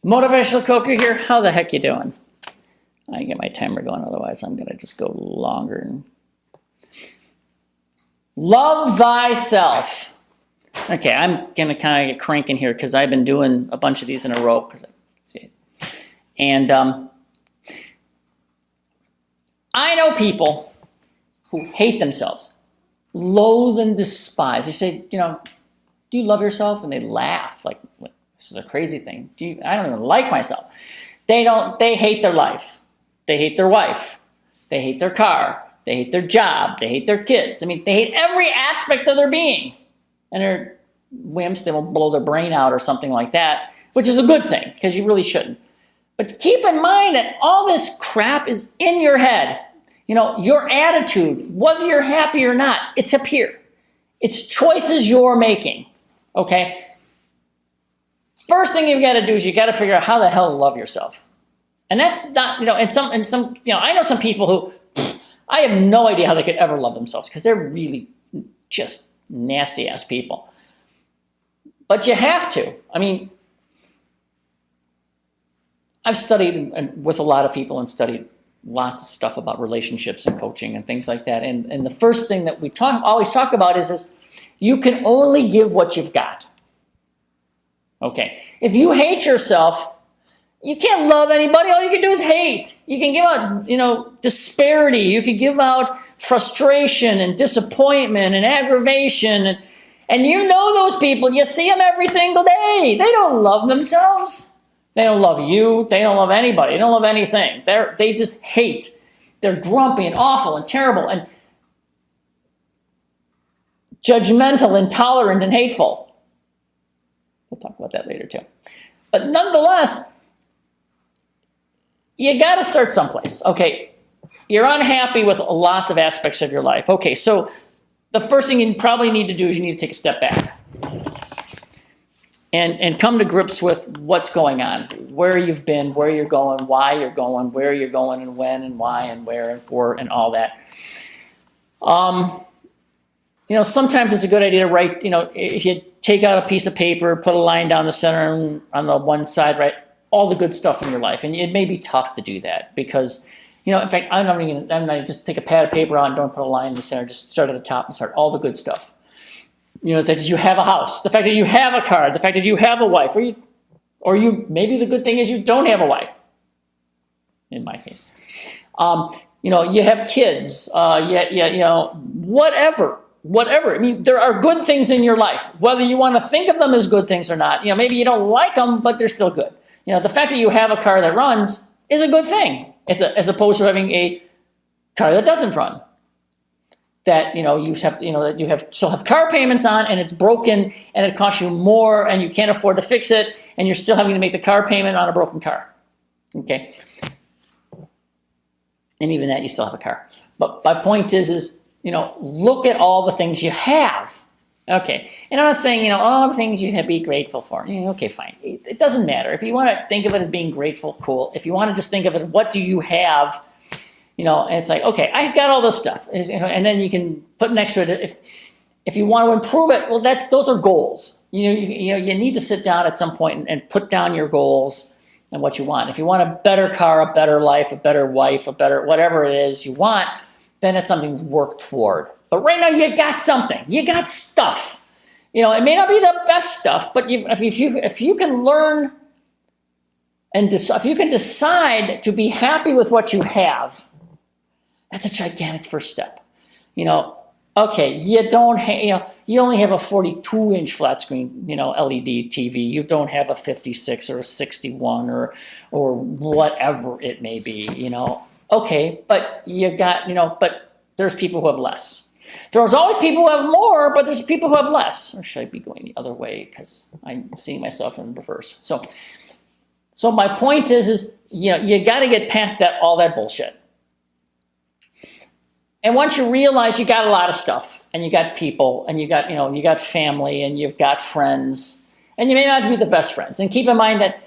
Motivational Koko here. How the heck you doing? I get my timer going, otherwise I'm gonna just go longer. Love thyself. Okay, I'm gonna kind of get cranking here because I've been doing a bunch of these in a row. And I know people who hate themselves, loathe and despise. You say, do you love yourself? And they laugh like, this is a crazy thing. I don't even like myself. They hate their life. They hate their wife. They hate their car. They hate their job. They hate their kids. I mean, they hate every aspect of their being. And they're wimps. They won't blow their brain out or something like that, which is a good thing because you really shouldn't. But keep in mind that all this crap is in your head. Your attitude, whether you're happy or not, it's up here. It's choices you're making, okay? First thing you've got to do is you got to figure out how the hell to love yourself. And that's not, I know some people who, I have no idea how they could ever love themselves because they're really just nasty ass people. But you have to. I mean, I've studied with a lot of people and studied lots of stuff about relationships and coaching and things like that. And the first thing that we always talk about is you can only give what you've got. Okay. If you hate yourself, you can't love anybody. All you can do is hate. You can give out, disparity. You can give out frustration and disappointment and aggravation. And those people, you see them every single day. They don't love themselves. They don't love you. They don't love anybody. They don't love anything. They just hate. They're grumpy and awful and terrible and judgmental, intolerant, and hateful. We'll talk about that later too. But nonetheless, you got to start someplace. Okay, you're unhappy with lots of aspects of your life. Okay, so the first thing you probably need to do is you need to take a step back. And come to grips with what's going on, where you've been, where you're going, why you're going, where you're going, and when, and why, and where, and for, and all that. Sometimes it's a good idea to write, if you take out a piece of paper, put a line down the center, and on the one side, write all the good stuff in your life. And it may be tough to do that because, in fact, I'm not going to just take a pad of paper out and don't put a line in the center, just start at the top and start all the good stuff. The fact that you have a house, the fact that you have a car, the fact that you have a wife, or maybe the good thing is you don't have a wife, in my case. You have kids, whatever. I mean, there are good things in your life, whether you want to think of them as good things or not. Maybe you don't like them, but they're still good. The fact that you have a car that runs is a good thing. As opposed to having a car that doesn't run. That you have to, that you still have car payments on and it's broken and it costs you more and you can't afford to fix it and you're still having to make the car payment on a broken car. Okay. And even that you still have a car. But my point is look at all the things you have. Okay. And I'm not saying, all the things you have to be grateful for. Okay, fine. It doesn't matter. If you want to think of it as being grateful, cool. If you want to just think of it, what do you have? And it's like, okay, I've got all this stuff. And then you can put next to it, if you want to improve it, well, those are goals. You need to sit down at some point and put down your goals and what you want. If you want a better car, a better life, a better wife, a better whatever it is you want, then it's something to work toward. But right now you got something. You got stuff. It may not be the best stuff, but if you can learn and if you can decide to be happy with what you have, that's a gigantic first step. Okay, you don't you only have a 42-inch flat screen, LED TV. You don't have a 56 or a 61 or whatever it may be, Okay, but you got, but there's people who have less. There's always people who have more, but there's people who have less. Or should I be going the other way because I'm seeing myself in reverse. So my point is you got to get past all that bullshit. And once you realize you got a lot of stuff and you got people and you got family and you've got friends and you may not be the best friends. And keep in mind that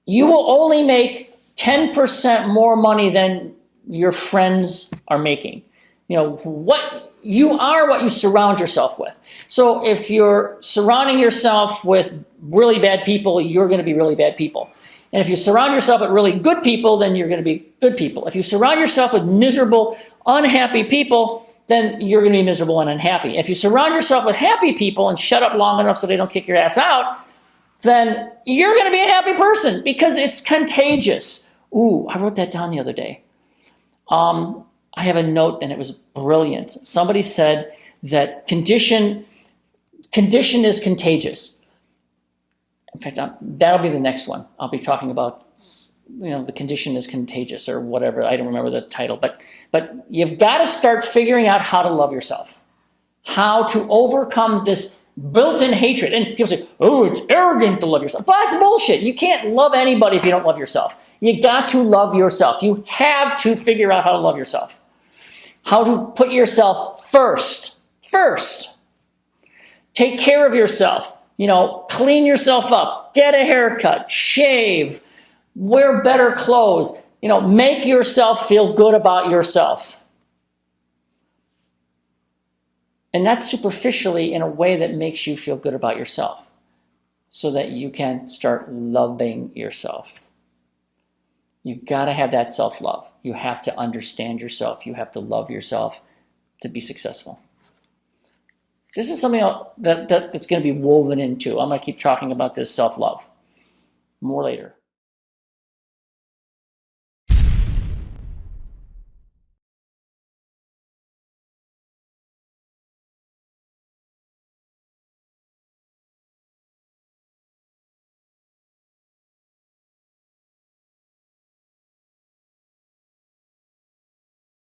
you will only make 10% more money than your friends are making. What you are, what you surround yourself with. So if you're surrounding yourself with really bad people, you're going to be really bad people. And if you surround yourself with really good people, then you're going to be good people. If you surround yourself with miserable, unhappy people, then you're going to be miserable and unhappy. If you surround yourself with happy people and shut up long enough so they don't kick your ass out, then you're going to be a happy person because it's contagious. Ooh, I wrote that down the other day. I have a note and it was brilliant. Somebody said that condition is contagious. In fact, that'll be the next one. I'll be talking about, the condition is contagious or whatever. I don't remember the title, but you've got to start figuring out how to love yourself, how to overcome this built-in hatred. And people say, oh, it's arrogant to love yourself. But it's bullshit. You can't love anybody if you don't love yourself. You got to love yourself. You have to figure out how to love yourself. How to put yourself first. First. Take care of yourself. Clean yourself up, get a haircut, shave, wear better clothes, make yourself feel good about yourself. And that's superficially in a way that makes you feel good about yourself so that you can start loving yourself. You've got to have that self-love. You have to understand yourself. You have to love yourself to be successful. This is something that's going to be woven into. I'm going to keep talking about this self-love more later.